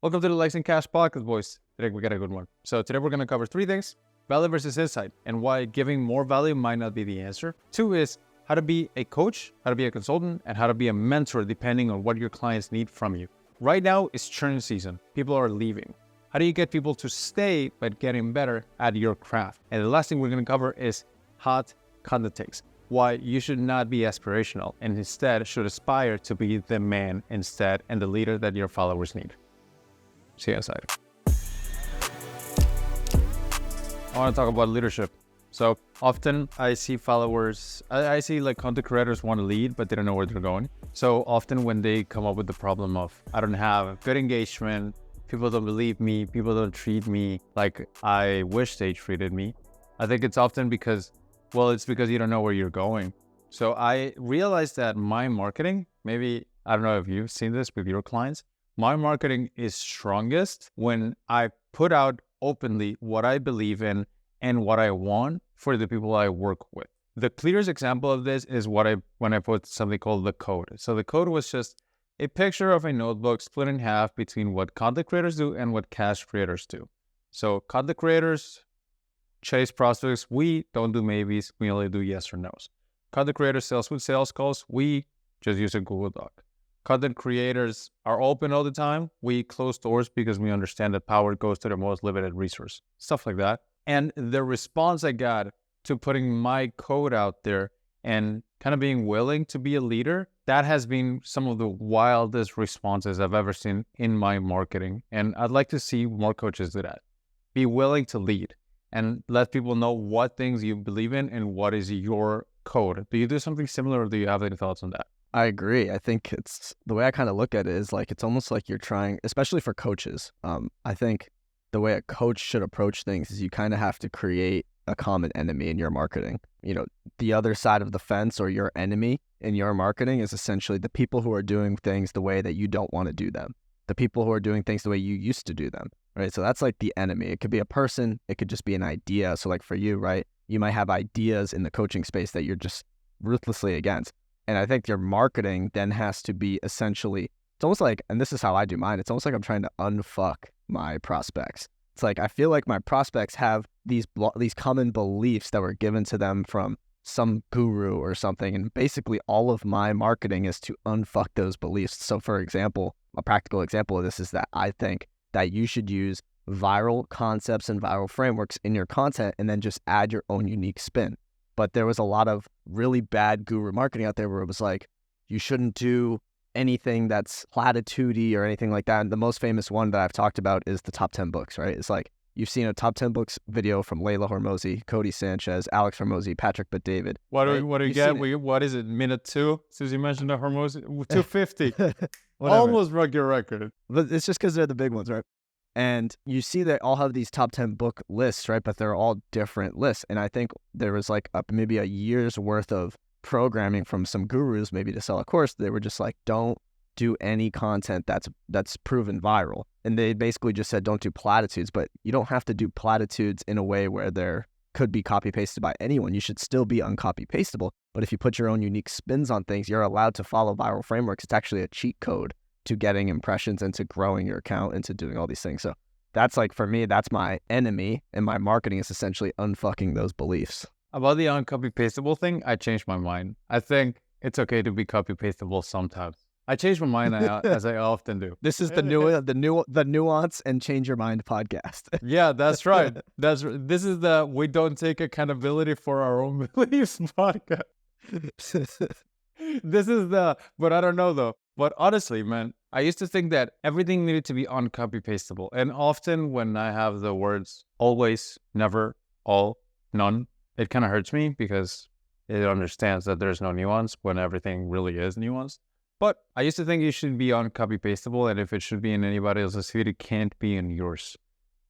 Welcome to the Likes and Cash podcast, boys. Today we got a good one. So today we're going to cover 3 things: value versus insight, and why giving more value might not be the answer. 2 is how to be a coach, how to be a consultant, and how to be a mentor depending on what your clients need from you. Right now is churn season. People are leaving. How do you get people to stay but getting better at your craft? And the last thing we're going to cover is hot content takes. Why you should not be aspirational and instead should aspire to be the man instead and the leader that your followers need. See you inside. I want to talk about leadership. So often I see followers, I see like content creators want to lead, but they don't know where they're going. So often when they come up with the problem of, I don't have good engagement, people don't believe me, people don't treat me like I wish they treated me, I think it's often because, it's because you don't know where you're going. So I realized that my marketing, maybe, I don't know if you've seen this with your clients, my marketing is strongest when I put out openly what I believe in and what I want for the people I work with. The clearest example of this is when I put something called the code. So the code was just a picture of a notebook split in half between what content creators do and what cash creators do. So content creators chase prospects. We don't do maybes. We only do yes or no's. Content creators sales with sales calls. We just use a Google Doc. Content creators are open all the time. We close doors because we understand that power goes to the most limited resource. Stuff like that. And the response I got to putting my code out there and kind of being willing to be a leader, that has been some of the wildest responses I've ever seen in my marketing. And I'd like to see more coaches do that. Be willing to lead and let people know what things you believe in and what is your code. Do you do something similar, or do you have any thoughts on that? I agree. I think it's the way I kind of look at it is like it's almost like you're trying, especially for coaches. I think the way a coach should approach things is you kind of have to create a common enemy in your marketing. You know, the other side of the fence or your enemy in your marketing is essentially the people who are doing things the way that you don't want to do them. The people who are doing things the way you used to do them, right? So that's like the enemy. It could be a person. It could just be an idea. So like for you, right, you might have ideas in the coaching space that you're just ruthlessly against. And I think your marketing then has to be essentially, it's almost like, and this is how I do mine, it's almost like I'm trying to unfuck my prospects. It's like, I feel like my prospects have these common beliefs that were given to them from some guru or something. And basically all of my marketing is to unfuck those beliefs. So for example, a practical example of this is that I think that you should use viral concepts and viral frameworks in your content and then just add your own unique spin. But there was a lot of really bad guru marketing out there where it was like, you shouldn't do anything that's platitudey or anything like that. And the most famous one that I've talked about is the top 10 books, right? It's like, you've seen a top 10 books video from Layla Hormozi, Cody Sanchez, Alex Hormozi, Patrick Bet-David. What do You've we get? What is it? Minute 2? Since you mentioned the Hormozi, 250. Almost broke your record. But it's just because they're the big ones, right? And you see they all have these top 10 book lists, right? But they're all different lists. And I think there was like maybe a year's worth of programming from some gurus, maybe to sell a course. They were just like, don't do any content that's proven viral. And they basically just said, don't do platitudes. But you don't have to do platitudes in a way where there could be copy pasted by anyone. You should still be uncopy pastable. But if you put your own unique spins on things, you're allowed to follow viral frameworks. It's actually a cheat code to getting impressions and to growing your account and to doing all these things. So that's like, for me, that's my enemy, and my marketing is essentially unfucking those beliefs. About the uncopy pastable thing, I changed my mind. I think it's okay to be copy pastable sometimes. I changed my mind as I often do. This is the nuance and change your mind podcast. Yeah, that's right. This is the we don't take accountability for our own beliefs podcast. This is but I don't know though. But honestly, man, I used to think that everything needed to be uncopy pastable. And often when I have the words always, never, all, none, it kind of hurts me because it understands that there's no nuance when everything really is nuanced. But I used to think it should be uncopy pastable, and if it should be in anybody else's feed, it can't be in yours.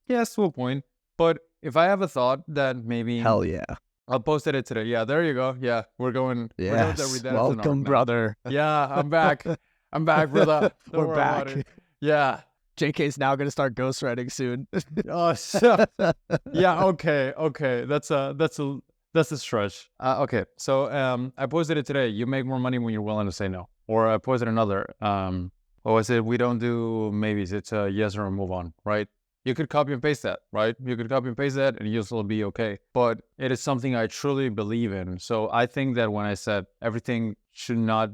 Yes, to a point. But if I have a thought that maybe... Hell yeah. I'll post it today. Yeah, there you go. Yeah, we're going... Yes, welcome, brother. Yeah, I'm back. I'm back, brother. We're back. Yeah. JK's now going to start ghostwriting soon. Oh, so, yeah, okay. That's a stretch. Okay, so I posted it today. You make more money when you're willing to say no. Or I posted another. Or is it we don't do maybes? It's a yes or a move on, right? You could copy and paste that, right? You could copy and paste that and you'll still be okay. But it is something I truly believe in. So I think that when I said everything should not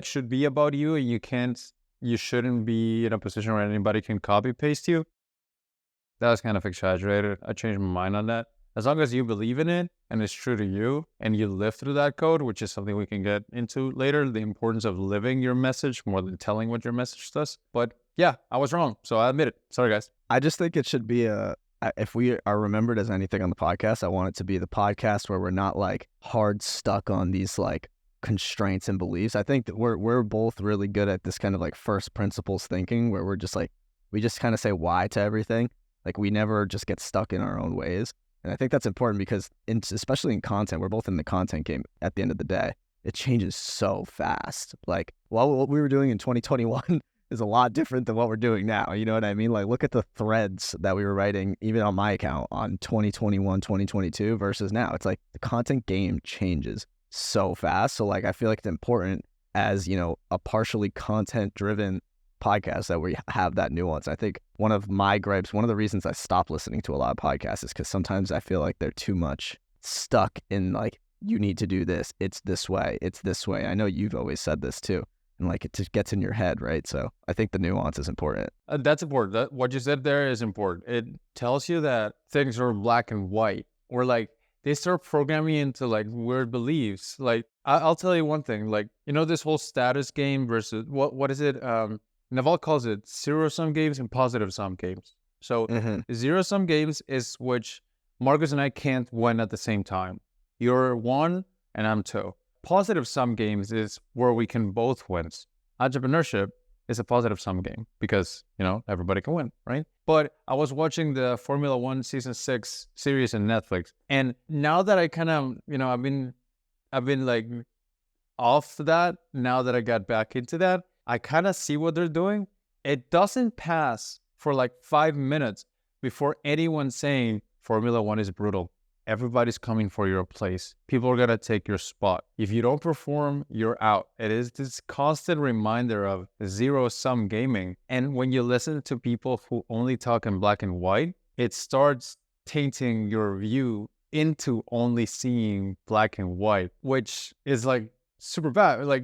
should be about you, and you shouldn't be in a position where anybody can copy paste you, that was kind of exaggerated. I changed my mind on that. As long as you believe in it and it's true to you and you live through that code, which is something we can get into later, the importance of living your message more than telling what your message does. But yeah, I was wrong. So I admit it. Sorry, guys. I just think it should be if we are remembered as anything on the podcast, I want it to be the podcast where we're not like hard stuck on these like constraints and beliefs. I think that we're both really good at this kind of like first principles thinking where we're just like, we just kind of say why to everything. Like we never just get stuck in our own ways. And I think that's important because especially in content, we're both in the content game at the end of the day. It changes so fast. Like what we were doing in 2021 is a lot different than what we're doing now. You know what I mean? Like look at the threads that we were writing, even on my account on 2021, 2022 versus now. It's like the content game changes so fast. So like, I feel like it's important as, you know, a partially content driven podcast that we have that nuance. I think one of my gripes, one of the reasons I stopped listening to a lot of podcasts is because sometimes I feel like they're too much stuck in like, you need to do this. It's this way. It's this way. I know you've always said this too. And like it just gets in your head, right? So I think the nuance is important. That's important. What you said there is important. It tells you that things are black and white, or like they start programming into like weird beliefs. Like I'll tell you one thing, like, you know, this whole status game versus what is it? Naval calls it zero-sum games and positive-sum games. So zero-sum games is which Marcus and I can't win at the same time. You're 1 and I'm 2. Positive-sum games is where we can both win. Entrepreneurship is a positive-sum game because, you know, everybody can win, right? But I was watching the Formula 1 Season 6 series on Netflix. And now that I kind of, you know, I've been like off that, now that I got back into that, I kind of see what they're doing. It doesn't pass for like 5 minutes before anyone saying Formula 1 is brutal. Everybody's coming for your place. People are going to take your spot. If you don't perform, you're out. It is this constant reminder of zero-sum gaming. And when you listen to people who only talk in black and white, it starts tainting your view into only seeing black and white, which is like super bad. Like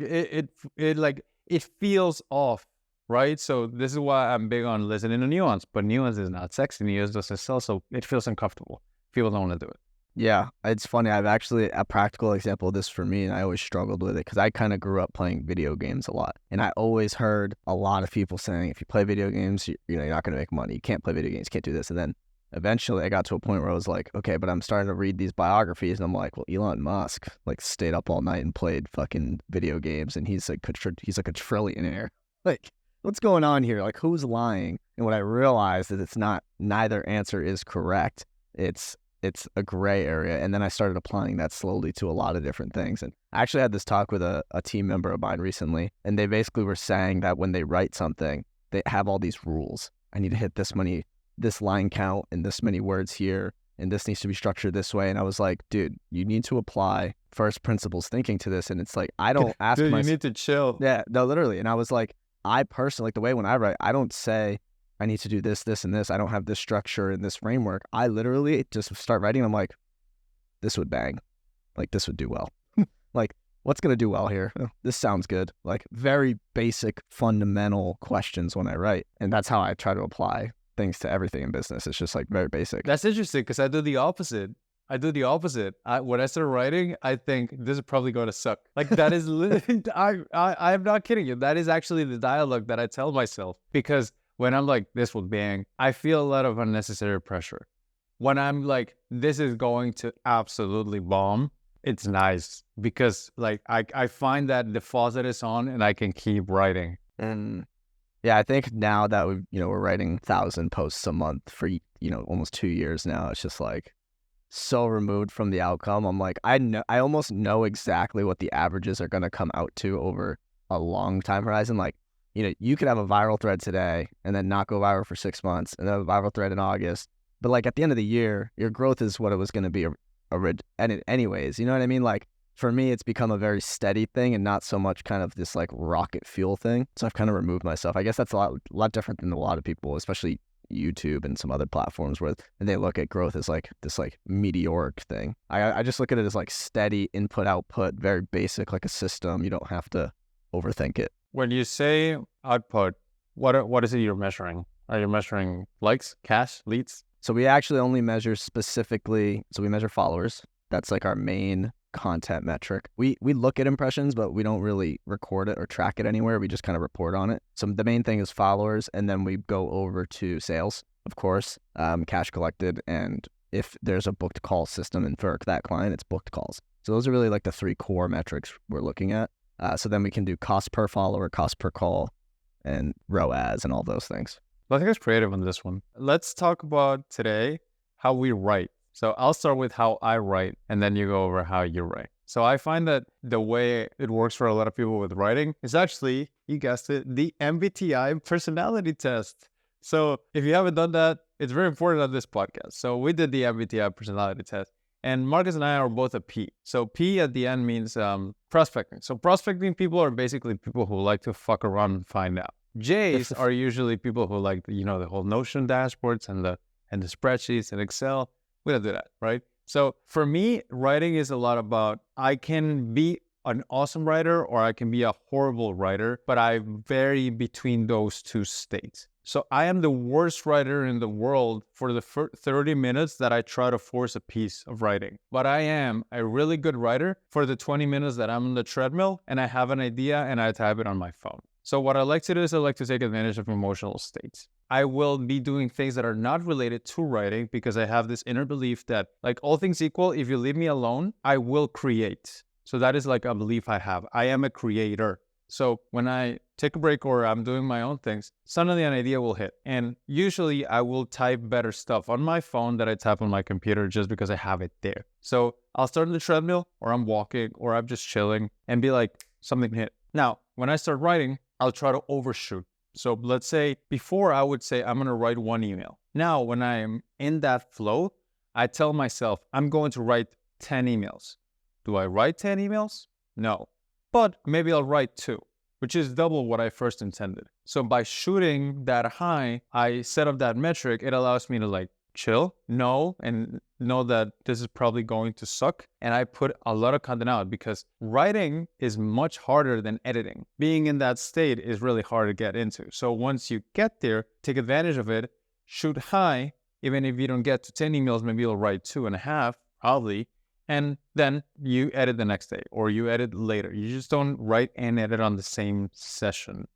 it feels off, right? So this is why I'm big on listening to nuance, but nuance is not sexy. Nuance doesn't sell, so it feels uncomfortable. People don't want to do it. Yeah, it's funny. I've actually a practical example of this for me, and I always struggled with it because I kind of grew up playing video games a lot, and I always heard a lot of people saying, if you play video games, you're not going to make money. You can't play video games, you can't do this. And then eventually I got to a point where I was like, okay, but I'm starting to read these biographies, and I'm like, well, Elon Musk like stayed up all night and played fucking video games, and he's like a trillionaire. Like, what's going on here? Like, who's lying? And what I realized is it's not, neither answer is correct. It's a gray area. And then I started applying that slowly to a lot of different things. And I actually had this talk with a team member of mine recently, and they basically were saying that when they write something, they have all these rules. I need to hit this line count and this many words here, and this needs to be structured this way. And I was like, dude, you need to apply first principles thinking to this. And it's like, I don't ask myself. You need to chill. Yeah, no, literally. And I was like, I personally, like the way when I write, I don't say, I need to do this, this, and this. I don't have this structure and this framework. I literally just start writing. I'm like, this would bang. Like, this would do well. Like, what's going to do well here? Oh, this sounds good. Like, very basic, fundamental questions when I write. And that's how I try to apply things to everything in business. It's just like very basic. That's interesting because I do the opposite. When I start writing, I think this is probably going to suck. Like that is, I'm not kidding you. That is actually the dialogue that I tell myself, because when I'm like, this will bang, I feel a lot of unnecessary pressure. When I'm like, this is going to absolutely bomb, it's nice because like I find that the faucet is on and I can keep writing. And yeah, I think now that we're writing 1,000 posts a month for, almost 2 years now, it's just like so removed from the outcome. I'm like, I almost know exactly what the averages are going to come out to over a long time horizon. Like, you could have a viral thread today and then not go viral for 6 months and then have a viral thread in August. But like at the end of the year, your growth is what it was going to be anyways. You know what I mean? Like, for me, it's become a very steady thing and not so much kind of this like rocket fuel thing. So I've kind of removed myself. I guess that's a lot different than a lot of people, especially YouTube and some other platforms where they look at growth as like this like meteoric thing. I just look at it as like steady input output, very basic, like a system. You don't have to overthink it. When you say output, what is it you're measuring? Are you measuring likes, cash, leads? So we actually only measure specifically, so we measure followers. That's like our main content metric. We look at impressions, but we don't really record it or track it anywhere. We just kind of report on it. So the main thing is followers, and then we go over to sales, of course, cash collected, and if there's a booked call system, and for that client, it's booked calls. So those are really like the 3 core metrics we're looking at. So then we can do cost per follower, cost per call, and ROAS, and all those things. I think it's creative on this one. Let's talk about today how we write. So I'll start with how I write, and then you go over how you write. So I find that the way it works for a lot of people with writing is actually, you guessed it, the MBTI personality test. So if you haven't done that, it's very important on this podcast. So we did the MBTI personality test, and Marcus and I are both a P. So P at the end means prospecting. So prospecting people are basically people who like to fuck around and find out. J's are usually people who like, the whole Notion dashboards and the spreadsheets and Excel. We don't do that, right? So for me, writing is a lot about, I can be an awesome writer or I can be a horrible writer, but I vary between those 2 states. So I am the worst writer in the world for the 30 minutes that I try to force a piece of writing. But I am a really good writer for the 20 minutes that I'm on the treadmill and I have an idea and I type it on my phone. So what I like to do is I like to take advantage of emotional states. I will be doing things that are not related to writing because I have this inner belief that, like, all things equal, if you leave me alone, I will create. So that is like a belief I have. I am a creator. So when I take a break or I'm doing my own things, suddenly an idea will hit. And usually I will type better stuff on my phone than I type on my computer just because I have it there. So I'll start on the treadmill or I'm walking or I'm just chilling and be like, something hit. Now, when I start writing, I'll try to overshoot. So let's say before I would say I'm going to write 1 email. Now, when I am in that flow, I tell myself I'm going to write 10 emails. Do I write 10 emails? No. But maybe I'll write 2, which is double what I first intended. So by shooting that high, I set up that metric. It allows me to like chill, know that this is probably going to suck. And I put a lot of content out because writing is much harder than editing. Being in that state is really hard to get into. So once you get there, take advantage of it, shoot high. Even if you don't get to 10 emails, maybe you'll write 2.5, probably. And then you edit the next day or you edit later. You just don't write and edit on the same session,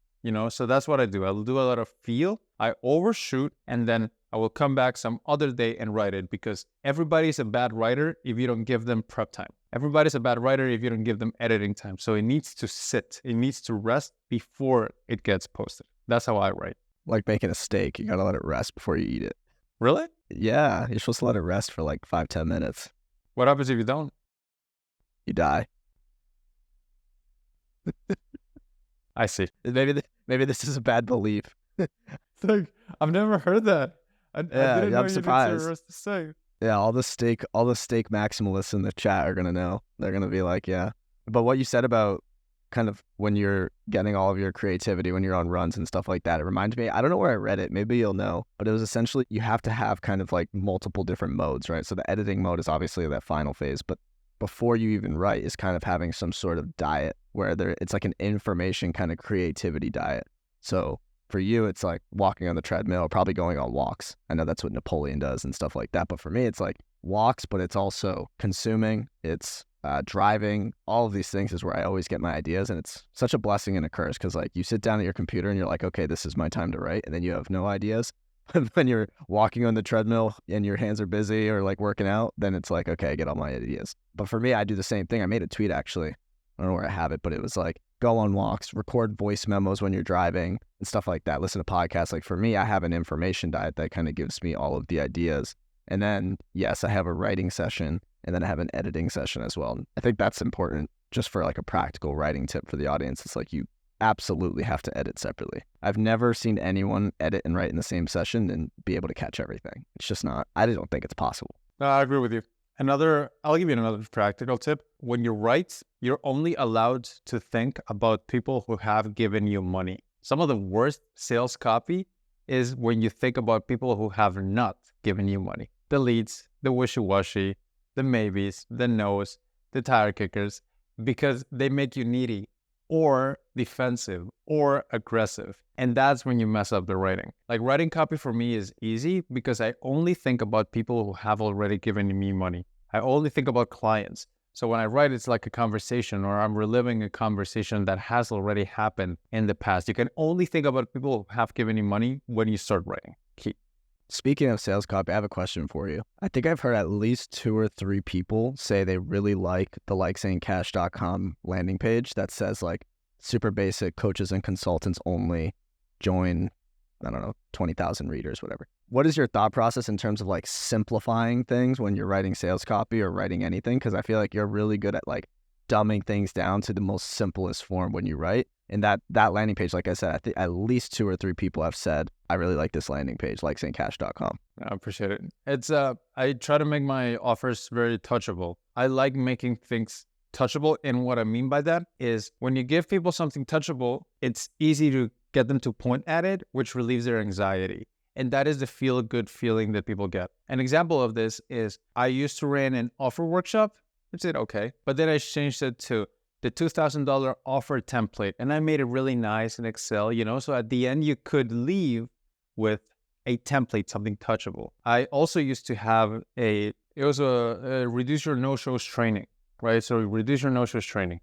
So that's what I do. I'll do a lot of feel, I overshoot, and then I will come back some other day and write it because everybody's a bad writer if you don't give them prep time. Everybody's a bad writer if you don't give them editing time. So it needs to sit. It needs to rest before it gets posted. That's how I write. Like making a steak, you gotta let it rest before you eat it. Really? Yeah, you're supposed to let it rest for like 5-10 minutes. What happens if you don't? You die. I see. Maybe this is a bad belief. It's like, I've never heard that. I didn't know I'm you surprised. did to say. Yeah, all the steak maximalists in the chat are gonna know. They're gonna be like, yeah. But what you said about kind of when you're getting all of your creativity when you're on runs and stuff like that, it reminds me, I don't know where I read it, maybe you'll know, but it was essentially you have to have kind of like multiple different modes, right? So the editing mode is obviously that final phase, but before you even write is kind of having some sort of diet where it's like an information kind of creativity diet. So for you, it's like walking on the treadmill, probably going on walks. I know that's what Napoleon does and stuff like that. But for me, it's like walks, but it's also consuming, it's driving, all of these things is where I always get my ideas. And it's such a blessing and a curse because like you sit down at your computer and you're like, okay, this is my time to write. And then you have no ideas. When you're walking on the treadmill and your hands are busy or like working out, then it's like, okay, I get all my ideas. But for me, I do the same thing. I made a tweet actually. I don't know where I have it, but it was like, go on walks, record voice memos when you're driving and stuff like that. Listen to podcasts. Like for me, I have an information diet that kind of gives me all of the ideas. And then, yes, I have a writing session and then I have an editing session as well. I think that's important just for like a practical writing tip for the audience. It's like you absolutely have to edit separately. I've never seen anyone edit and write in the same session and be able to catch everything. It's just not, I don't think it's possible. No, I agree with you. I'll give you another practical tip. When you write, you're only allowed to think about people who have given you money. Some of the worst sales copy is when you think about people who have not given you money. The leads, the wishy-washy, the maybes, the no's, the tire kickers, because they make you needy or defensive or aggressive. And that's when you mess up the writing. Like writing copy for me is easy because I only think about people who have already given me money. I only think about clients. So when I write, it's like a conversation or I'm reliving a conversation that has already happened in the past. You can only think about people who have given you money when you start writing. Key. Speaking of sales copy, I have a question for you. I think I've heard at least 2 or 3 people say they really like the likesayingcash.com landing page that says like super basic coaches and consultants only, join, I don't know, 20,000 readers, whatever. What is your thought process in terms of like simplifying things when you're writing sales copy or writing anything? Because I feel like you're really good at like dumbing things down to the most simplest form when you write. And that landing page, like I said, I think at least 2 or 3 people have said, I really like this landing page, likesayingcash.com. I appreciate it. I try to make my offers very touchable. I like making things touchable. And what I mean by that is when you give people something touchable, it's easy to get them to point at it, which relieves their anxiety. And that is the feel-good feeling that people get. An example of this is I used to run an offer workshop. I said, okay. But then I changed it to the $2,000 offer template. And I made it really nice in Excel, so at the end you could leave with a template, something touchable. I also used to have it was a reduce your no-shows training, right? So reduce your no-shows training.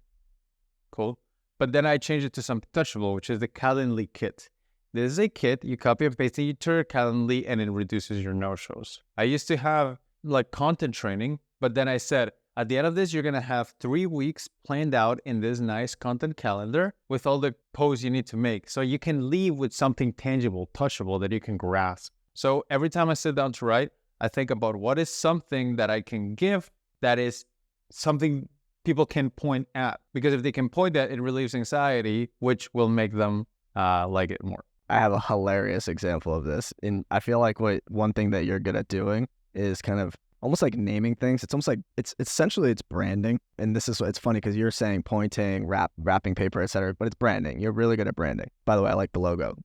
Cool. But then I changed it to something touchable, which is the Calendly kit. This is a kit, you copy and paste it to your Calendly and it reduces your no-shows. I used to have like content training, but then I said, at the end of this, you're going to have 3 weeks planned out in this nice content calendar with all the posts you need to make. So you can leave with something tangible, touchable that you can grasp. So every time I sit down to write, I think about what is something that I can give that is something people can point at. Because if they can point at, it relieves anxiety, which will make them like it more. I have a hilarious example of this. And I feel like one thing that you're good at doing is kind of almost like naming things. It's almost like it's essentially branding. And this is, it's funny because you're saying pointing, wrapping paper, etc., but it's branding. You're really good at branding. By the way, I like the logo.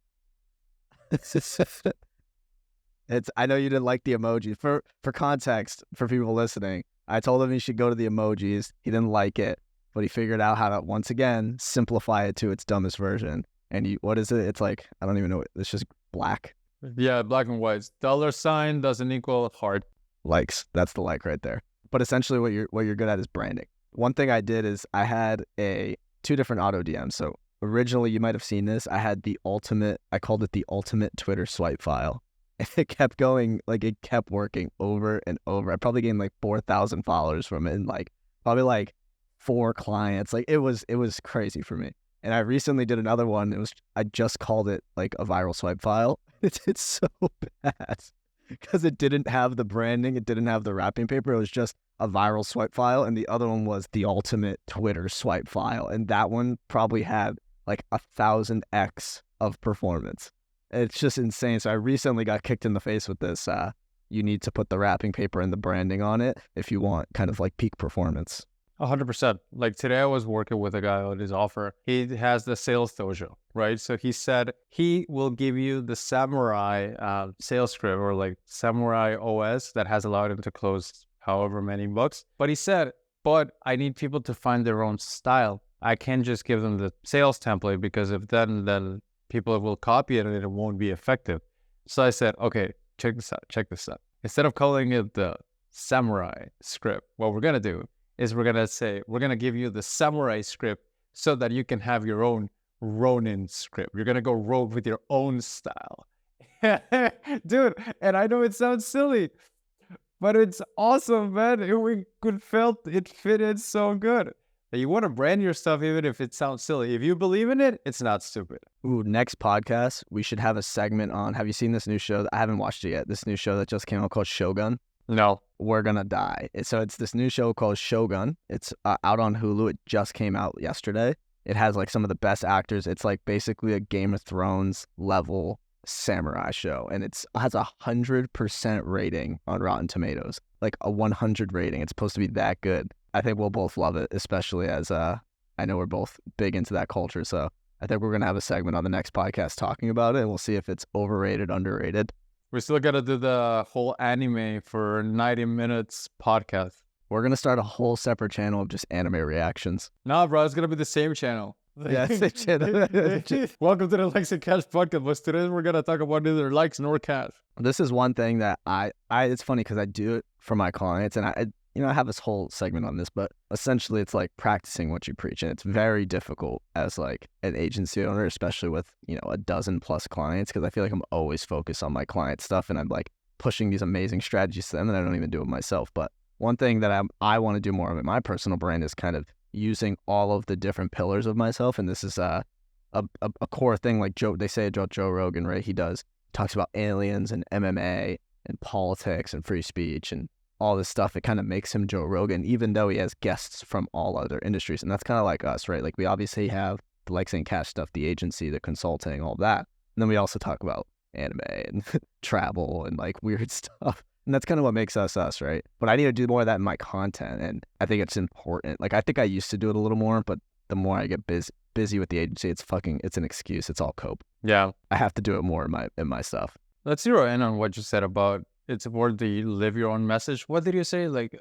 I know you didn't like the emoji. For context, for people listening, I told him he should go to the emojis. He didn't like it, but he figured out how to, once again, simplify it to its dumbest version. And what is it? It's like, I don't even know. It's just black. Yeah, black and white. $sign doesn't equal heart. Likes. That's the like right there. But essentially what you're good at is branding. One thing I did is I had 2 different auto DMs. So originally you might have seen this. I called it the ultimate Twitter swipe file. And it kept going, like it kept working over and over. I probably gained like 4,000 followers from it and like probably like 4 clients. Like it was crazy for me. And I recently did another one. I just called it like a viral swipe file. It's so bad because it didn't have the branding. It didn't have the wrapping paper. It was just a viral swipe file. And the other one was the ultimate Twitter swipe file. And that one probably had like 1,000x of performance. It's just insane. So I recently got kicked in the face with this. You need to put the wrapping paper and the branding on it if you want kind of like peak performance. 100%. Like today I was working with a guy on his offer. He has the sales dojo, right? So he said he will give you the samurai sales script or like samurai OS that has allowed him to close however many books. But he said, but I need people to find their own style. I can't just give them the sales template because if then people will copy it and it won't be effective. So I said, okay, check this out. Instead of calling it the samurai script, what we're going to do is we're going to give you the samurai script so that you can have your own Ronin script. You're going to go rogue with your own style. Dude, and I know it sounds silly, but it's awesome, man. It fitted so good. You want to brand your stuff even if it sounds silly. If you believe in it, it's not stupid. Ooh, next podcast, we should have a segment on, have you seen this new show? I haven't watched it yet. This new show that just came out called Shogun. No. We're Gonna Die. So it's this new show called Shogun. It's out on Hulu. It just came out yesterday. It has like some of the best actors. It's like basically a Game of Thrones level samurai show, and has 100% rating on Rotten Tomatoes, like a 100 rating. It's supposed to be that good. I think we'll both love it, especially as I know we're both big into that culture. So I think we're gonna have a segment on the next podcast talking about it, and we'll see if it's overrated, underrated. We still got to do the whole anime for 90 minutes podcast. We're gonna start a whole separate channel of just anime reactions. Nah, bro, it's gonna be the same channel. Yeah, same channel. Welcome to the Likes and Cash podcast. But today we're gonna talk about neither likes nor cash. This is one thing that I it's funny because I do it for my clients, and I have this whole segment on this, but essentially it's like practicing what you preach, and it's very difficult as like an agency owner, especially with, a dozen plus clients, because I feel like I'm always focused on my client stuff, and I'm like pushing these amazing strategies to them, and I don't even do it myself. But one thing that I want to do more of in my personal brand is kind of using all of the different pillars of myself, and this is a core thing. Like they say about Joe Rogan, right? He talks about aliens and MMA and politics and free speech and all this stuff. It kind of makes him Joe Rogan, even though he has guests from all other industries. And that's kind of like us, right? Like we obviously have the Likes and Cash stuff, the agency, the consulting, all that. And then we also talk about anime and travel and like weird stuff. And that's kind of what makes us us, right? But I need to do more of that in my content. And I think it's important. Like I think I used to do it a little more, but the more I get busy with the agency, it's an excuse. It's all cope. Yeah. I have to do it more in my stuff. Let's zero in on what you said about it's important to live your own message. What did you say? Like,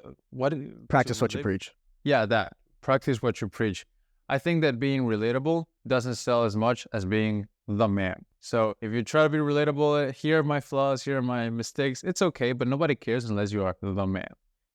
Practice what you preach. Yeah, that. Practice what you preach. I think that being relatable doesn't sell as much as being the man. So if you try to be relatable, here are my flaws, here are my mistakes, it's okay, but nobody cares unless you are the man.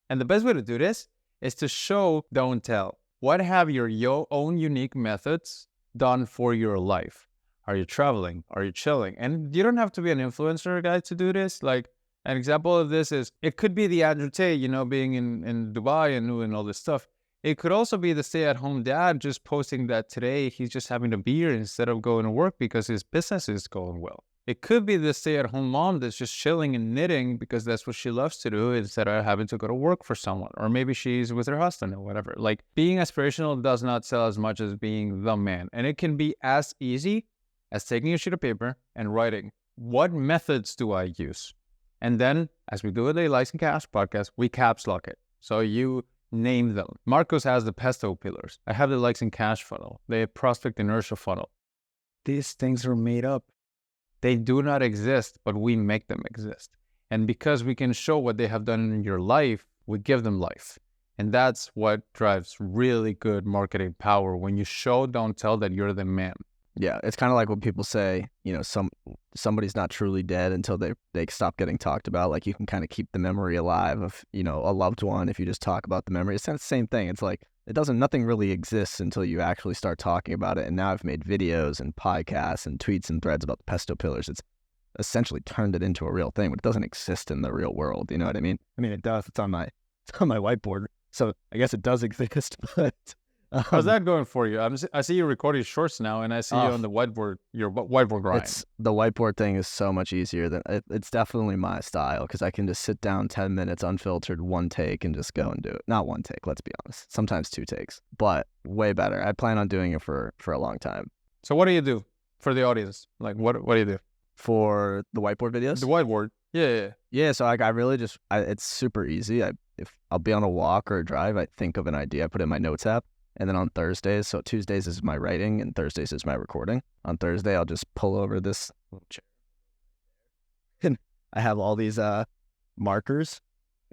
And the best way to do this is to show, don't tell. What have your own unique methods done for your life? Are you traveling? Are you chilling? And you don't have to be an influencer guy to do this. Like, an example of this is, it could be the Andrew Tate, being in Dubai and doing all this stuff. It could also be the stay-at-home dad just posting that today he's just having a beer instead of going to work because his business is going well. It could be the stay-at-home mom that's just chilling and knitting because that's what she loves to do instead of having to go to work for someone. Or maybe she's with her husband or whatever. Like, being aspirational does not sell as much as being the man. And it can be as easy as taking a sheet of paper and writing, what methods do I use? And then, as we do with the Likes and Cash podcast, we caps lock it. So you name them. Marcos has the pesto pillars. I have the Likes and Cash funnel, the prospect inertia funnel. These things are made up. They do not exist, but we make them exist. And because we can show what they have done in your life, we give them life. And that's what drives really good marketing power. When you show, don't tell that you're the man. Yeah, it's kind of like when people say, somebody's not truly dead until they stop getting talked about. Like you can kind of keep the memory alive of, a loved one if you just talk about the memory. It's the same thing. It's like nothing really exists until you actually start talking about it. And now I've made videos and podcasts and tweets and threads about the pesto pillars. It's essentially turned it into a real thing, but it doesn't exist in the real world. You know what I mean? I mean, it does. It's on my whiteboard. So I guess it does exist, but... How's that going for you? I see you recording shorts now, and I see you on the whiteboard, your whiteboard grind. The whiteboard thing is so much easier than it's definitely my style because I can just sit down 10 minutes unfiltered, one take, and just go and do it. Not one take, let's be honest. Sometimes 2 takes, but way better. I plan on doing it for a long time. So what do you do for the audience? Like, what do you do for the whiteboard videos? The whiteboard, yeah. So like I really it's super easy. If I'll be on a walk or a drive, I think of an idea, I put it in my notes app. And then on Thursdays, so Tuesdays is my writing and Thursdays is my recording. On Thursday, I'll just pull over this little chair. And I have all these markers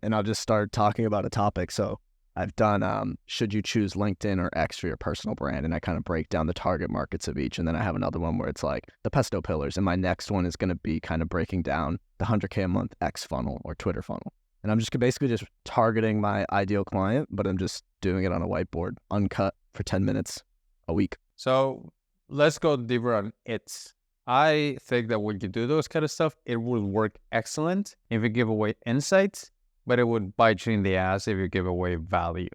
and I'll just start talking about a topic. So I've done, should you choose LinkedIn or X for your personal brand? And I kind of break down the target markets of each. And then I have another one where it's like the pesto pillars. And my next one is going to be kind of breaking down the 100K a month X funnel or Twitter funnel. And I'm just basically just targeting my ideal client, but I'm just doing it on a whiteboard, uncut for 10 minutes a week. So let's go deeper on it. I think that when you do those kind of stuff, it will work excellent if you give away insights, but it would bite you in the ass if you give away value.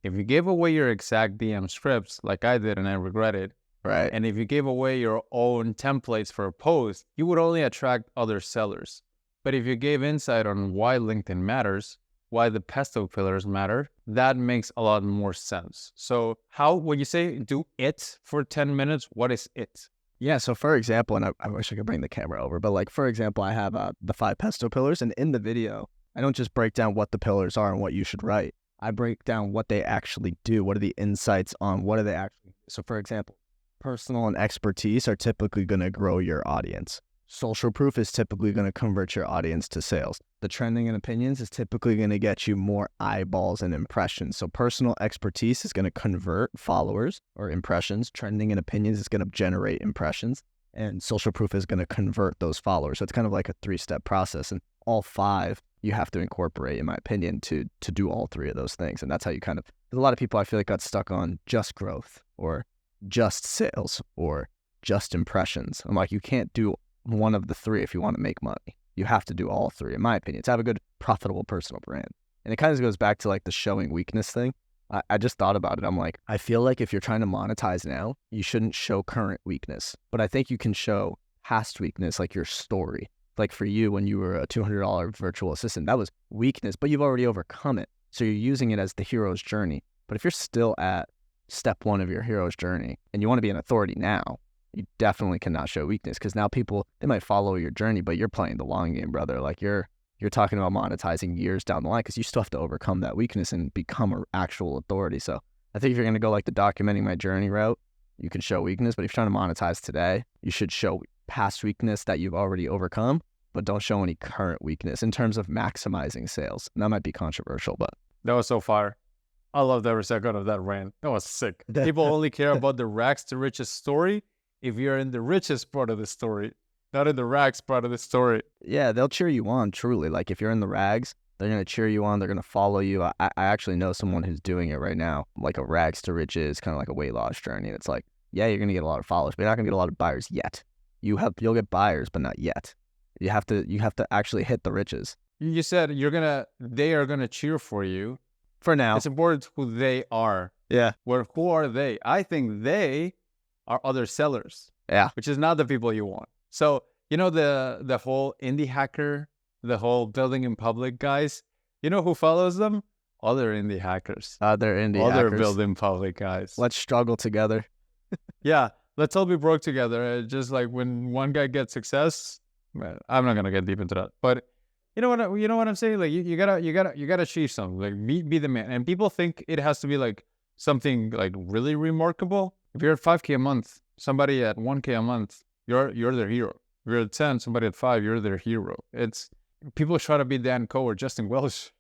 If you give away your exact DM scripts, like I did and I regret it, right? And if you gave away your own templates for a post, you would only attract other sellers. But if you gave insight on why LinkedIn matters, why the pesto pillars matter, that makes a lot more sense. So when you say do it for 10 minutes, what is it? Yeah, so for example, and I wish I could bring the camera over, but like for example, I have the 5 pesto pillars, and in the video, I don't just break down what the pillars are and what you should write. I break down what they actually do. What are the insights on what are they actually? So for example, personal and expertise are typically going to grow your audience. Social proof is typically going to convert your audience to sales. The trending and opinions is typically going to get you more eyeballs and impressions. So personal expertise is going to convert followers or impressions. Trending and opinions is going to generate impressions. And social proof is going to convert those followers. So it's kind of like a 3-step process. And all 5 you have to incorporate, in my opinion, to do all 3 of those things. And that's how you kind of, there's a lot of people I feel like got stuck on just growth or just sales or just impressions. I'm like, you can't do one of the 3 if you want to make money. You have to do all 3, in my opinion, to have a good, profitable personal brand. And it kind of goes back to like the showing weakness thing. I just thought about it. I'm like, I feel like if you're trying to monetize now, you shouldn't show current weakness. But I think you can show past weakness, like your story. Like for you, when you were a $200 virtual assistant, that was weakness, but you've already overcome it. So you're using it as the hero's journey. But if you're still at step 1 of your hero's journey and you want to be an authority now, you definitely cannot show weakness, because now people, they might follow your journey, but you're playing the long game, brother. Like you're talking about monetizing years down the line, because you still have to overcome that weakness and become an actual authority. So I think if you're going to go like the documenting my journey route, you can show weakness, but if you're trying to monetize today, you should show past weakness that you've already overcome, but don't show any current weakness in terms of maximizing sales. And that might be controversial, but That was so fire. I loved every second of that rant. That was sick. People only care about the rags to riches story if you're in the richest part of the story, not in the rags part of the story. yeah, they'll cheer you on, truly. Like if you're in the rags, they're going to cheer you on. They're going to follow you. I actually know someone who's doing it right now, like a rags to riches, kind of like a weight loss journey. And it's like, yeah, you're going to get a lot of followers, but you're not going to get a lot of buyers yet. You'll get buyers, but not yet. You have to actually hit the riches. You said they are gonna cheer for you. For now. It's important who they are. Yeah. Who are they? I think they are other sellers. Yeah. Which is not the people you want. So, you know, the whole indie hacker, the whole building in public guys, you know who follows them? Other indie hackers. They're indie Other hackers. building public guys. Let's struggle together. Yeah. Let's all be broke together. Just like when one guy gets success, man, I'm not gonna get deep into that. But you know what I'm saying? Like you gotta achieve something. Like be the man. And people think it has to be like something like really remarkable. If you're at 5K a month, somebody at 1K a month, you're their hero. If you're at 10, somebody at 5, you're their hero. It's people try to be Dan Coe or Justin Welsh.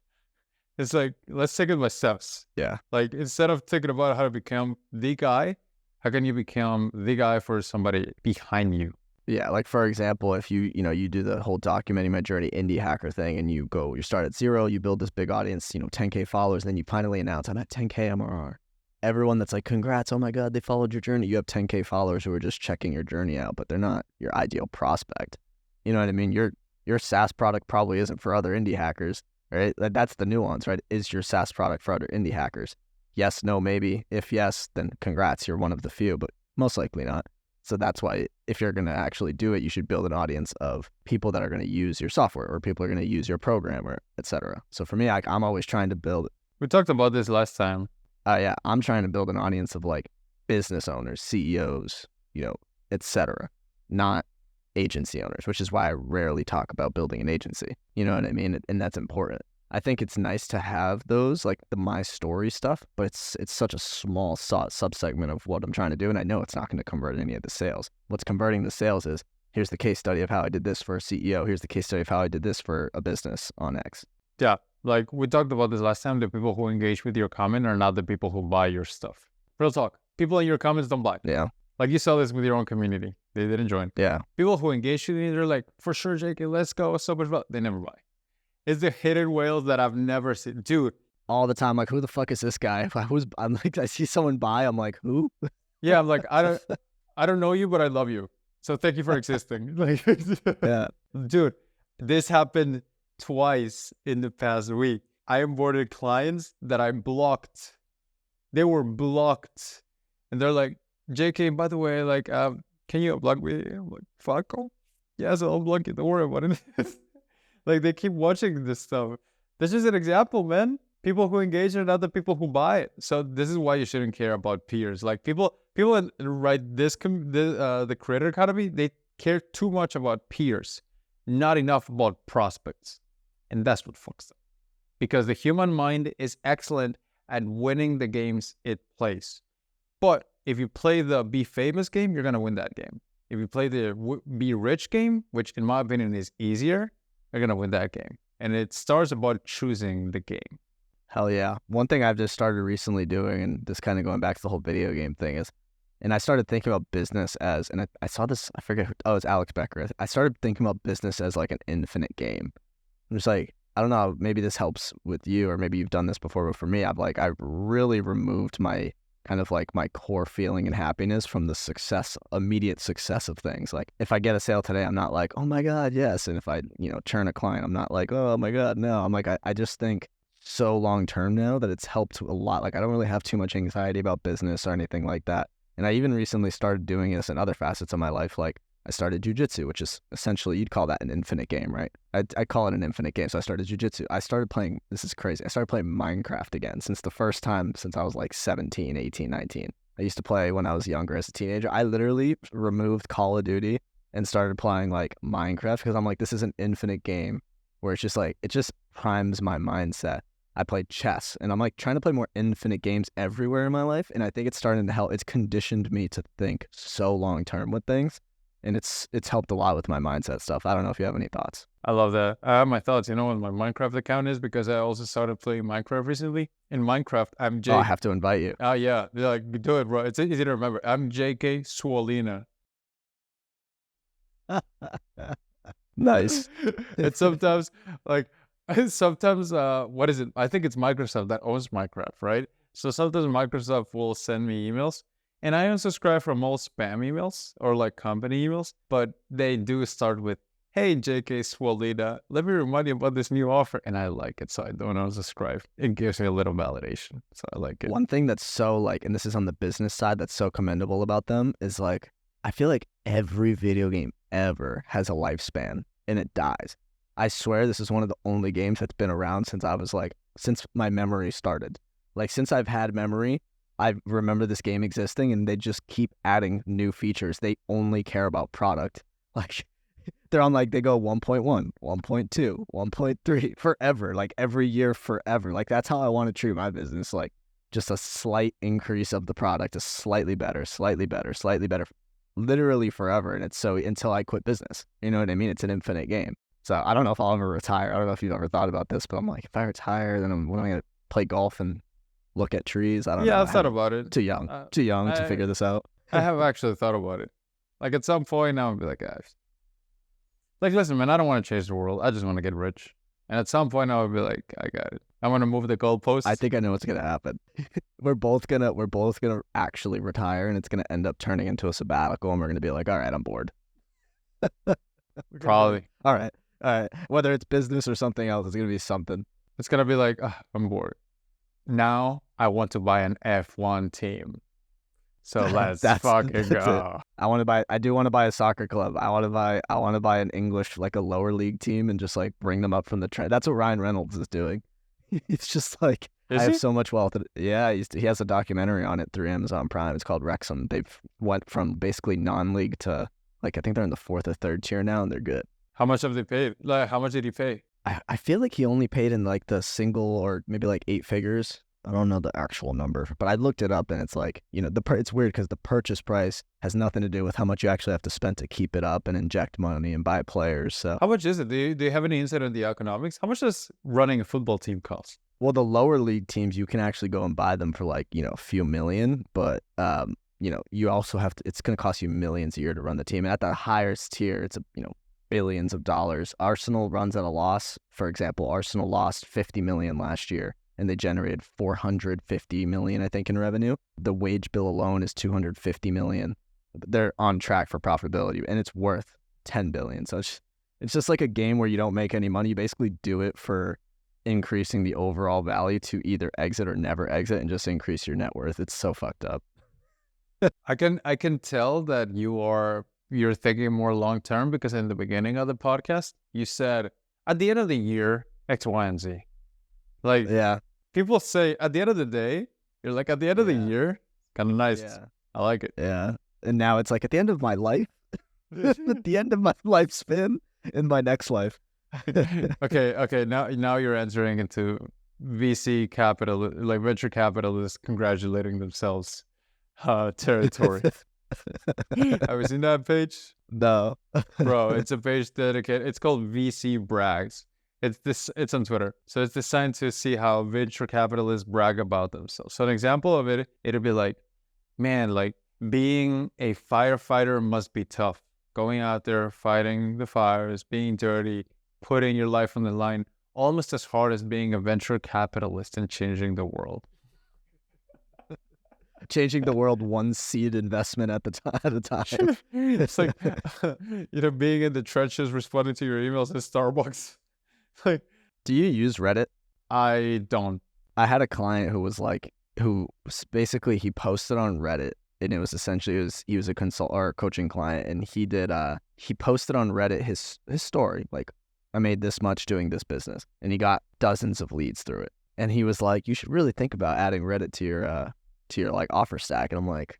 It's like, let's take it by steps. Yeah. Like instead of thinking about how to become the guy, how can you become the guy for somebody behind you? Yeah, like for example, if you do the whole documenting my journey indie hacker thing, and you start at 0, you build this big audience, 10K followers, and then you finally announce, I'm at 10K MRR. Everyone that's like, congrats, oh my God, they followed your journey. You have 10K followers who are just checking your journey out, but they're not your ideal prospect. You know what I mean? Your SaaS product probably isn't for other indie hackers, right? That's the nuance, right? Is your SaaS product for other indie hackers? Yes, no, maybe. If yes, then congrats, you're one of the few, but most likely not. So that's why if you're going to actually do it, you should build an audience of people that are going to use your software, or people are going to use your program, or et cetera. So for me, I'm always trying to build. We talked about this last time. Yeah, I'm trying to build an audience of like business owners, CEOs, et cetera, not agency owners, which is why I rarely talk about building an agency. You know what I mean? And that's important. I think it's nice to have those, like the my story stuff, but it's such a small subsegment of what I'm trying to do. And I know it's not going to convert any of the sales. What's converting the sales is, here's the case study of how I did this for a CEO. Here's the case study of how I did this for a business on X. Yeah. Like we talked about this last time, the people who engage with your comment are not the people who buy your stuff. Real talk. People in your comments don't buy. Yeah. Like you saw this with your own community. They didn't join. Yeah. People who engage with you, they're like, for sure, JK, let's go. So much fun. They never buy. It's the hidden whales that I've never seen. Dude. All the time, like, who the fuck is this guy? I'm like, I see someone buy, I'm like, who? Yeah, I'm like, I don't know you, but I love you. So thank you for existing. Like, yeah. Dude, this happened twice in the past week. I onboarded clients that I blocked. They were blocked. And they're like, JK, by the way, like, can you unblock me? I'm like, fuck. Yes, I'll unblock you. Don't worry about it. Like, they keep watching this stuff. This is an example, man. People who engage are not the people who buy it. So this is why you shouldn't care about peers. Like people in the creator economy, they care too much about peers, not enough about prospects, and that's what fucks them. Because the human mind is excellent at winning the games it plays. But if you play the be famous game, you're gonna win that game. If you play the be rich game, which in my opinion is easier, you're gonna win that game. And it starts about choosing the game. Hell yeah. One thing I've just started recently doing, and this kind of going back to the whole video game thing is, and I started thinking about business as, and I saw this, I forget, it's Alex Becker. I started thinking about business as like an infinite game. I'm just like, I don't know, maybe this helps with you, or maybe you've done this before, but for me, I've really removed my kind of like my core feeling and happiness from the immediate success of things. Like if I get a sale today, I'm not like, oh my God, yes. And if I, churn a client, I'm not like, oh my God, no. I'm like, I just think so long term now that it's helped a lot. Like I don't really have too much anxiety about business or anything like that. And I even recently started doing this in other facets of my life. Like I started jujitsu, which is essentially, you'd call that an infinite game, right? I call it an infinite game. So I started jujitsu. I started playing, this is crazy. I started playing Minecraft again since the first time since I was like 17, 18, 19. I used to play when I was younger as a teenager. I literally removed Call of Duty and started playing like Minecraft because I'm like, this is an infinite game where it's just like, it just primes my mindset. I played chess and I'm like trying to play more infinite games everywhere in my life. And I think it's starting to help. It's conditioned me to think so long term with things. And it's helped a lot with my mindset stuff. I don't know if you have any thoughts. I love that. I have my thoughts. You know what my Minecraft account is? Because I also started playing Minecraft recently. In Minecraft, I'm Oh, I have to invite you. Oh, yeah. Like, do it, bro. It's easy to remember. I'm JK Swolina. Nice. And sometimes, what is it? I think it's Microsoft that owns Minecraft, right? So sometimes Microsoft will send me emails. And I unsubscribe from all spam emails or like company emails, but they do start with, hey, JK Swolina, let me remind you about this new offer. And I like it, so I don't unsubscribe. It gives me a little validation, so I like it. One thing that's so like, and this is on the business side, that's so commendable about them is like, I feel like every video game ever has a lifespan and it dies. I swear this is one of the only games that's been around since my memory started. Like since I've had memory, I remember this game existing and they just keep adding new features. They only care about product. Like they're on they go 1.1, 1.2, 1.3 forever, like every year forever. Like that's how I want to treat my business. Like just a slight increase of the product, a slightly better, literally forever. And it's so until I quit business, you know what I mean? It's an infinite game. So I don't know if I'll ever retire. I don't know if you've ever thought about this, but I'm like, if I retire, then when am I going to play golf and look at trees? I don't know. Yeah, I've thought about it. Too young to figure this out. I have actually thought about it. Like at some point now I'll be like, guys, like, listen, man, I don't want to change the world. I just want to get rich. And at some point I'll be like, I got it. I want to move the goalposts. I think I know what's gonna happen. We're both gonna actually retire, and it's gonna end up turning into a sabbatical, and we're gonna be like, all right, I'm bored. Probably. All right. Whether it's business or something else, it's gonna be something. It's gonna be like, I'm bored. Now I want to buy an F1 team. So let's fucking go. I do want to buy a soccer club. I want to buy an English, like a lower league team and just like bring them up from the trend. That's what Ryan Reynolds is doing. He's just like, I have so much wealth. Yeah, he has a documentary on it through Amazon Prime. It's called Wrexham. They've went from basically non-league to like, I think they're in the 4th or 3rd tier now and they're good. How much have they paid? Like, how much did he pay? I feel like he only paid in like the single or maybe like 8 figures. I don't know the actual number, but I looked it up and it's like, it's weird because the purchase price has nothing to do with how much you actually have to spend to keep it up and inject money and buy players. So how much is it? Do you have any insight on the economics? How much does running a football team cost? Well, the lower league teams, you can actually go and buy them for like, a few million, but, you also have to, it's going to cost you millions a year to run the team. And at the highest tier, it's, billions of dollars. Arsenal runs at a loss. For example, Arsenal lost 50 million last year. And they generated 450 million, I think, in revenue. The wage bill alone is 250 million. They're on track for profitability, and it's worth 10 billion. So it's just like a game where you don't make any money. You basically do it for increasing the overall value to either exit or never exit and just increase your net worth. It's so fucked up. I can tell that you're thinking more long term because in the beginning of the podcast, you said at the end of the year, X, Y, and Z. Like, yeah. people say at the end of the day, you're like at the end of the Yeah. year, kind of nice. Yeah. I like it. Yeah. And now it's like at the end of my life, at the end of my lifespan, in my next life. Okay. Now you're entering into VC capital, like venture capitalists congratulating themselves territory. Have you seen that page? No. Bro, it's a page dedicated. It's called VC Brags. It's on Twitter. So it's designed to see how venture capitalists brag about themselves. So an example of it, it'll be like, man, like being a firefighter must be tough. Going out there, fighting the fires, being dirty, putting your life on the line, almost as hard as being a venture capitalist and changing the world. Changing the world one seed investment at a time. It's like, being in the trenches, responding to your emails at Starbucks. Like, do you use Reddit? I don't. I had a client who was basically he posted on Reddit, and it was essentially he was a consult or coaching client, and he posted on Reddit his story, like, I made this much doing this business, and he got dozens of leads through it. And he was like, you should really think about adding Reddit to your like offer stack. And I'm like,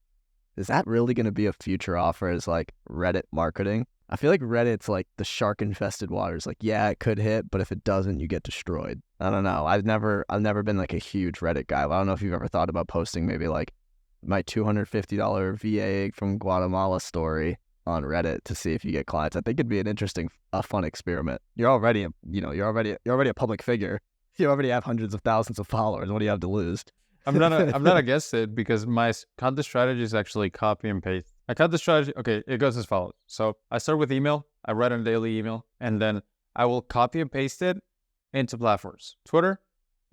is that really going to be a future offer, is like Reddit marketing? I feel like Reddit's like the shark infested waters. Like, yeah, it could hit, but if it doesn't, you get destroyed. I don't know. I've never been like a huge Reddit guy. I don't know if you've ever thought about posting maybe like my $250 VA from Guatemala story on Reddit to see if you get clients. I think it'd be an interesting, fun experiment. You're already a public figure. You already have hundreds of thousands of followers. What do you have to lose? I'm not against it, because my content strategy is actually copy and paste. My content strategy, okay, it goes as follows. So I start with email. I write a daily email, and then I will copy and paste it into platforms: Twitter,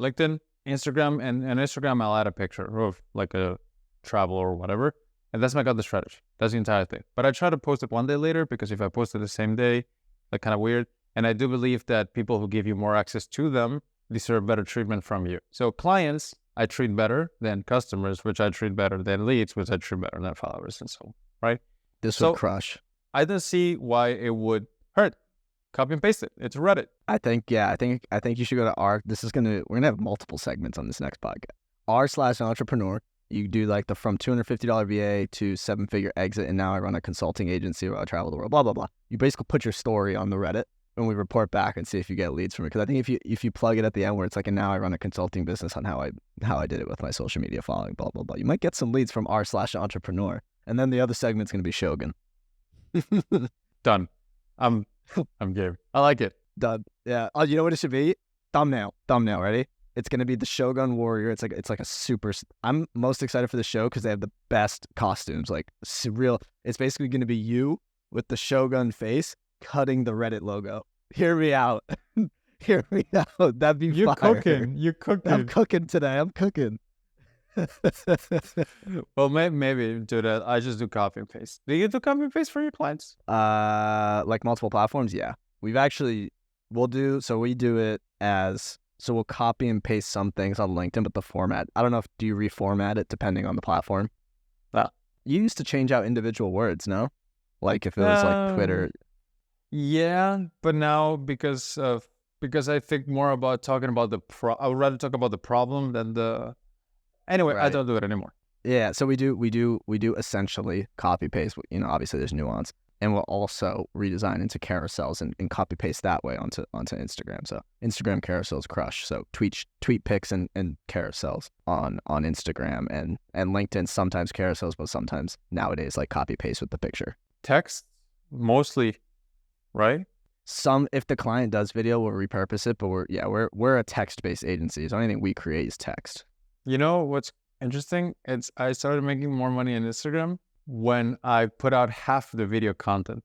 LinkedIn, Instagram, and Instagram. I'll add a picture of like a travel or whatever, and that's my content strategy. That's the entire thing. But I try to post it one day later, because if I post it the same day, like, kind of weird. And I do believe that people who give you more access to them deserve better treatment from you. So clients, I treat better than customers, which I treat better than leads, which I treat better than followers, and so on, right? This would crush. I don't see why it would hurt. Copy and paste it. It's Reddit. I think you should go to we're gonna have multiple segments on this next podcast. r/entrepreneur. You do like the from $250 VA to 7-figure exit, and now I run a consulting agency where I travel the world, blah, blah, blah. You basically put your story on the Reddit, and we report back and see if you get leads from it. Because I think if you plug it at the end where it's like, and now I run a consulting business on how I did it with my social media following, blah, blah, blah, you might get some leads from r/entrepreneur. And then the other segment's going to be Shogun. Done. I'm game. I like it. Done. Yeah. Oh, you know what it should be? Thumbnail. Ready? It's going to be the Shogun Warrior. It's like a super... I'm most excited for the show because they have the best costumes. Like, surreal. It's basically going to be you with the Shogun face cutting the Reddit logo. Hear me out. Hear me out. That'd be You're fire. cooking. You're cooking. I'm cooking today. I'm cooking. Well, maybe do that. I just do copy and paste. Do you do copy and paste for your clients? Like multiple platforms? Yeah. We do it as... So we'll copy and paste some things on LinkedIn, but the format, I don't know do you reformat it depending on the platform? You used to change out individual words, no? Like if it was like Twitter. Yeah, but now because I think more about talking about I would rather talk about the problem than the... Anyway, right. I don't do it anymore. Yeah, so we do essentially copy paste. Obviously there's nuance. And we'll also redesign into carousels and copy paste that way onto Instagram. So Instagram carousels crush. So tweet pics and carousels on Instagram and LinkedIn, sometimes carousels, but sometimes nowadays like copy paste with the picture. Text mostly, right? Some, if the client does video, we'll repurpose it, but we're a text-based agency. So anything we create is text. You know what's interesting? I started making more money on Instagram when I put out half the video content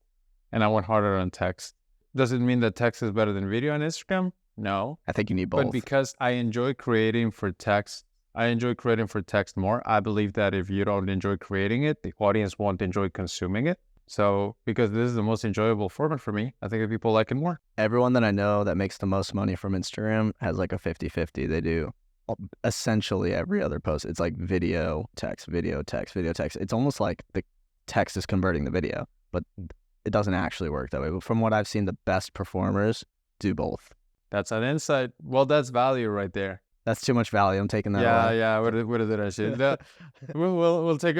and I went harder on text. Does it mean that text is better than video on Instagram? No. I think you need both. But because I enjoy creating for text, more. I believe that if you don't enjoy creating it, the audience won't enjoy consuming it. So because this is the most enjoyable format for me, I think that people like it more. Everyone that I know that makes the most money from Instagram has like a 50-50. They do essentially every other post. It's like video, text, video, text, video, text. It's almost like the text is converting the video, but it doesn't actually work that way. But from what I've seen, the best performers do both. That's an insight. Well, that's value right there. That's too much value. I'm taking that Yeah, away. yeah. What is it actually? We'll take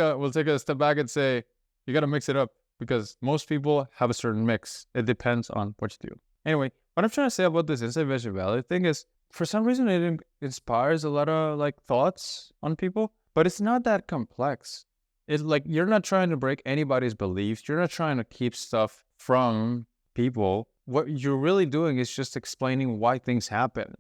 a step back and say you got to mix it up because most people have a certain mix. It depends on what you do. Anyway, what I'm trying to say about this insight versus value thing is, for some reason, it inspires a lot of like thoughts on people, but it's not that complex. It's like you're not trying to break anybody's beliefs. You're not trying to keep stuff from people. What you're really doing is just explaining why things happen,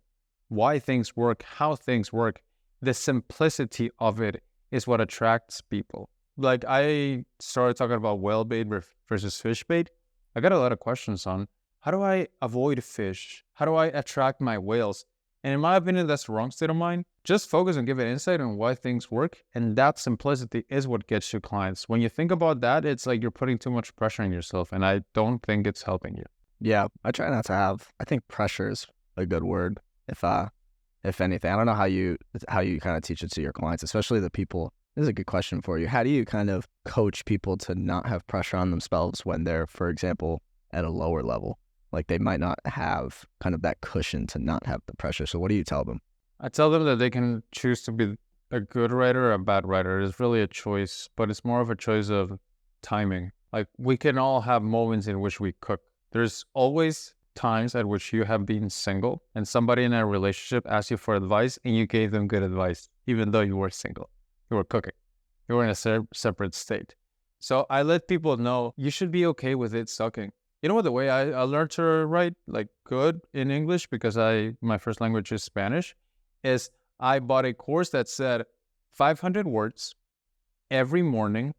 why things work, how things work. The simplicity of it is what attracts people. Like I started talking about whale bait versus fish bait. I got a lot of questions on how do I avoid fish? How do I attract my whales? And in my opinion, that's the wrong state of mind. Just focus and give an insight on why things work. And that simplicity is what gets you clients. When you think about that, it's like you're putting too much pressure on yourself. And I don't think it's helping you. Yeah, I try not to have. I think pressure is a good word. If anything, I don't know how you kind of teach it to your clients, especially the people. This is a good question for you. How do you kind of coach people to not have pressure on themselves when they're, for example, at a lower level? Like they might not have kind of that cushion to not have the pressure. So what do you tell them? I tell them that they can choose to be a good writer or a bad writer. It's really a choice, but it's more of a choice of timing. Like we can all have moments in which we cook. There's always times at which you have been single and somebody in a relationship asked you for advice and you gave them good advice, even though you were single. You were cooking. You were in a separate state. So I let people know you should be okay with it sucking. You know what, the way I learned to write like good in English, because my first language is Spanish, is I bought a course that said 500 words every morning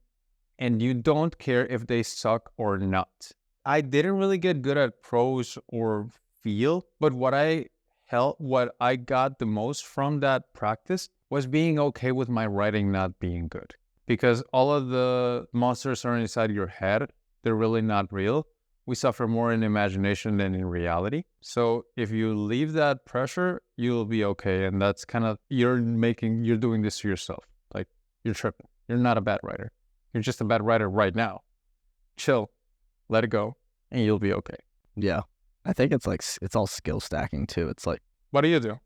and you don't care if they suck or not. I didn't really get good at prose or feel, but what I got the most from that practice was being okay with my writing not being good. Because all of the monsters are inside your head. They're really not real. We suffer more in imagination than in reality. So if you leave that pressure, you'll be okay. And that's kind of, you're doing this to yourself. Like you're tripping. You're not a bad writer. You're just a bad writer right now. Chill, let it go, and you'll be okay. Yeah. I think it's like, it's all skill stacking too. It's like, what do you do?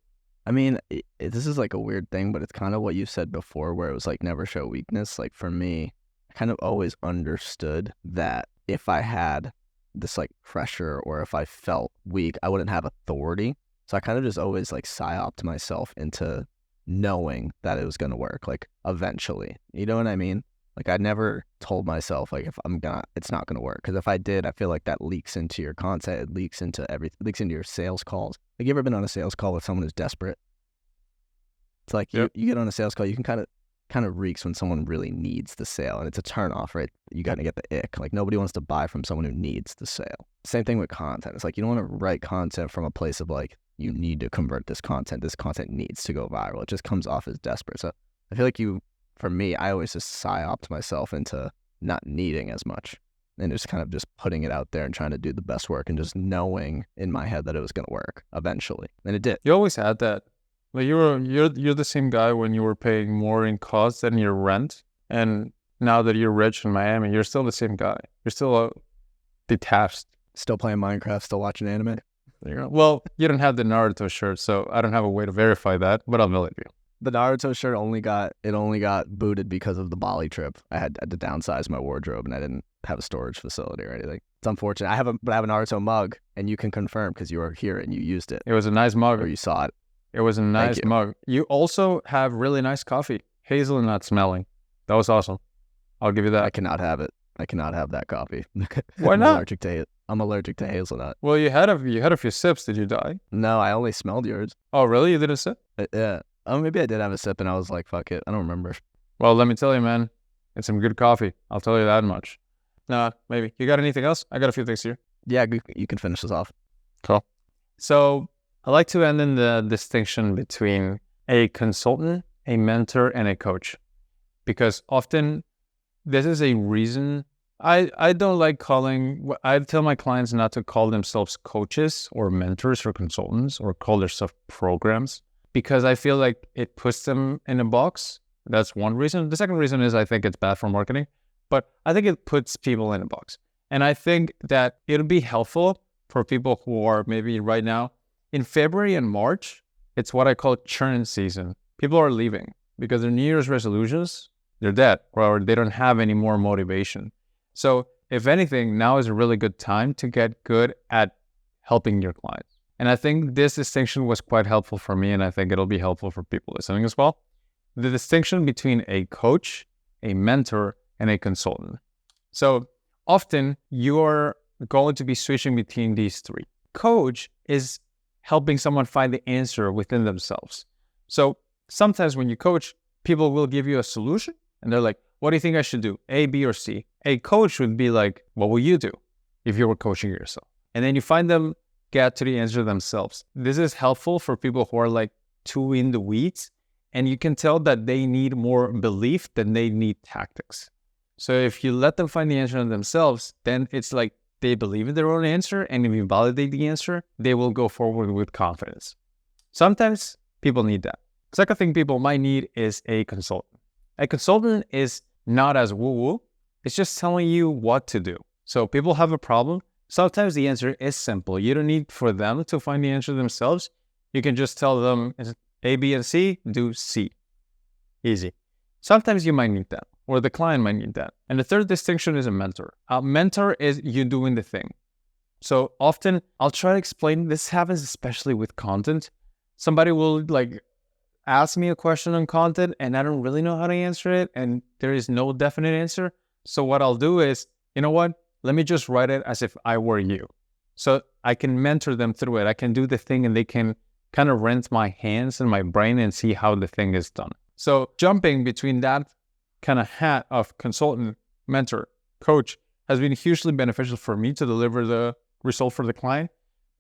I mean, this is like a weird thing, but it's kind of what you said before where it was like never show weakness. Like for me, I kind of always understood that if I had this like pressure or if I felt weak, I wouldn't have authority. So I kind of just always like psyoped myself into knowing that it was going to work, like eventually. You know what I mean? Like I never told myself like if it's not going to work. Because if I did, I feel like that leaks into your content. It leaks into everything. It leaks into your sales calls. Like you ever been on a sales call with someone who's desperate? It's like you get on a sales call, you can kind of reeks when someone really needs the sale, and it's a turn off, right? You got to get the ick. Like nobody wants to buy from someone who needs the sale. Same thing with content. It's like you don't want to write content from a place of like you need to convert this content. This content needs to go viral. It just comes off as desperate. So I feel like for me, I always just psyoped myself into not needing as much and just kind of just putting it out there and trying to do the best work and just knowing in my head that it was going to work eventually. And it did. You always had that. Like you're the same guy when you were paying more in costs than your rent, and now that you're rich in Miami, you're still the same guy. You're still detached. Still playing Minecraft, still watching anime. There you go. Well, you don't have the Naruto shirt, so I don't have a way to verify that, but I'll believe you. The Naruto shirt only got booted because of the Bali trip. I had to downsize my wardrobe, and I didn't have a storage facility or anything. It's unfortunate. I have a Naruto mug, and you can confirm because you were here and you used it. It was a nice mug. Or you saw it. It was a nice mug. You also have really nice coffee. Hazelnut smelling. That was awesome. I'll give you that. I cannot have it. I cannot have that coffee. Why not? I'm allergic to hazelnut. Well, you had a few sips. Did you die? No, I only smelled yours. Oh, really? You did a sip? Yeah. Oh, maybe I did have a sip and I was like, fuck it. I don't remember. Well, let me tell you, man. It's some good coffee. I'll tell you that much. Nah, maybe. You got anything else? I got a few things here. Yeah, you can finish this off. Cool. So I like to end in the distinction between a consultant, a mentor, and a coach. Because often this is a reason I don't like I tell my clients not to call themselves coaches or mentors or consultants or call themselves programs, because I feel like it puts them in a box. That's one reason. The second reason is I think it's bad for marketing, but I think it puts people in a box. And I think that it'll be helpful for people who are maybe right now in February and March, it's what I call churn season. People are leaving because their New Year's resolutions, they're dead, or they don't have any more motivation. So if anything, now is a really good time to get good at helping your clients. And I think this distinction was quite helpful for me, and I think it'll be helpful for people listening as well. The distinction between a coach, a mentor, and a consultant. So often you're going to be switching between these three. Coach is helping someone find the answer within themselves. So sometimes when you coach, people will give you a solution and they're like, what do you think I should do? A, B, or C? A coach would be like, what will you do if you were coaching yourself? And then you find them get to the answer themselves. This is helpful for people who are like too in the weeds, and you can tell that they need more belief than they need tactics. So if you let them find the answer themselves, then it's like they believe in their own answer, and if you validate the answer, they will go forward with confidence. Sometimes people need that. Second thing people might need is a consultant. A consultant is not as woo-woo. It's just telling you what to do. So people have a problem. Sometimes the answer is simple. You don't need for them to find the answer themselves. You can just tell them A, B, and C, do C. Easy. Sometimes you might need that, or the client might need that. And the third distinction is a mentor. A mentor is you doing the thing. So often I'll try to explain, this happens especially with content. Somebody will like ask me a question on content and I don't really know how to answer it and there is no definite answer. So what I'll do is, you know what? Let me just write it as if I were you. So I can mentor them through it. I can do the thing and they can kind of rinse my hands and my brain and see how the thing is done. So jumping between that kind of hat of consultant, mentor, coach has been hugely beneficial for me to deliver the result for the client,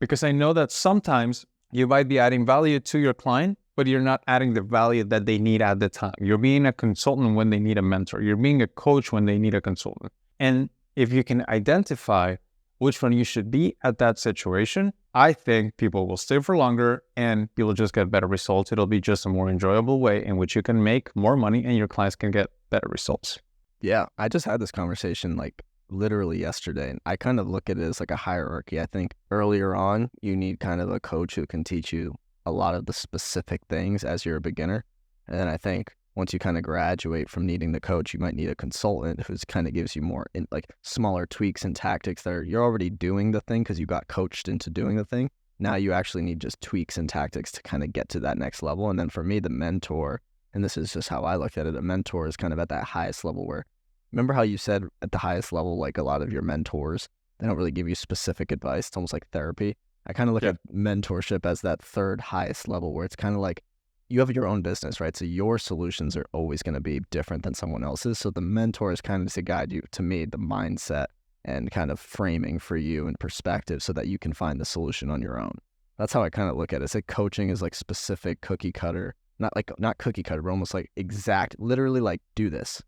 because I know that sometimes you might be adding value to your client, but you're not adding the value that they need at the time. You're being a consultant when they need a mentor. You're being a coach when they need a consultant. And if you can identify which one you should be at that situation, I think people will stay for longer and you'll just get better results. It'll be just a more enjoyable way in which you can make more money and your clients can get better results. Yeah, I just had this conversation like literally yesterday, and I kind of look at it as like a hierarchy. I think earlier on, you need kind of a coach who can teach you a lot of the specific things as you're a beginner. And then I think once you kind of graduate from needing the coach, you might need a consultant who's kind of gives you more in, like smaller tweaks and tactics that you're already doing the thing because you got coached into doing the thing. Now you actually need just tweaks and tactics to kind of get to that next level. And then for me, the mentor, and this is just how I look at it, a mentor is kind of at that highest level where, remember how you said at the highest level, like a lot of your mentors, they don't really give you specific advice. It's almost like therapy. I kind of look at mentorship as that third highest level where it's kind of like you have your own business, right? So your solutions are always going to be different than someone else's. So the mentor is kind of to guide you, to me, the mindset and kind of framing for you and perspective so that you can find the solution on your own. That's how I kind of look at it. It's like coaching is like specific cookie cutter, not cookie cutter, but almost like exact, literally like do this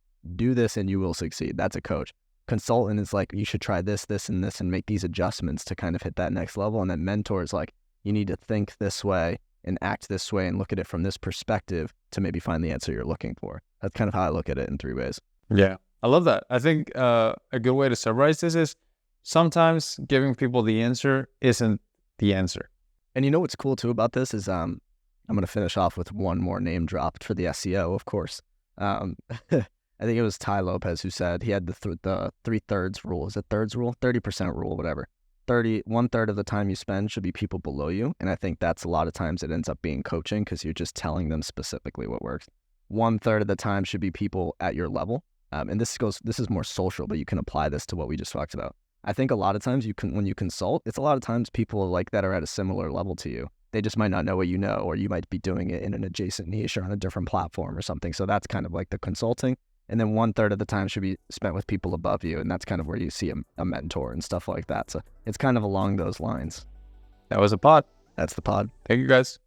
and you will succeed. That's a coach. Consultant is like, you should try this, this, and this, and make these adjustments to kind of hit that next level. And then mentor is like, you need to think this way and act this way and look at it from this perspective to maybe find the answer you're looking for. That's kind of how I look at it in three ways. Yeah, I love that. I think a good way to summarize this is sometimes giving people the answer isn't the answer. And you know what's cool too about this is I'm going to finish off with one more name dropped for the SEO, of course. I think it was Ty Lopez who said he had the 3/3 rule. Is it thirds rule? 30% rule, whatever. 1/3 of the time you spend should be people below you. And I think that's a lot of times it ends up being coaching because you're just telling them specifically what works. 1/3 of the time should be people at your level. And this is more social, but you can apply this to what we just talked about. I think a lot of times when you consult, it's a lot of times people like that are at a similar level to you. They just might not know what you know, or you might be doing it in an adjacent niche or on a different platform or something. So that's kind of like the consulting. And then 1/3 of the time should be spent with people above you. And that's kind of where you see a mentor and stuff like that. So it's kind of along those lines. That was a pod. That's the pod. Thank you guys.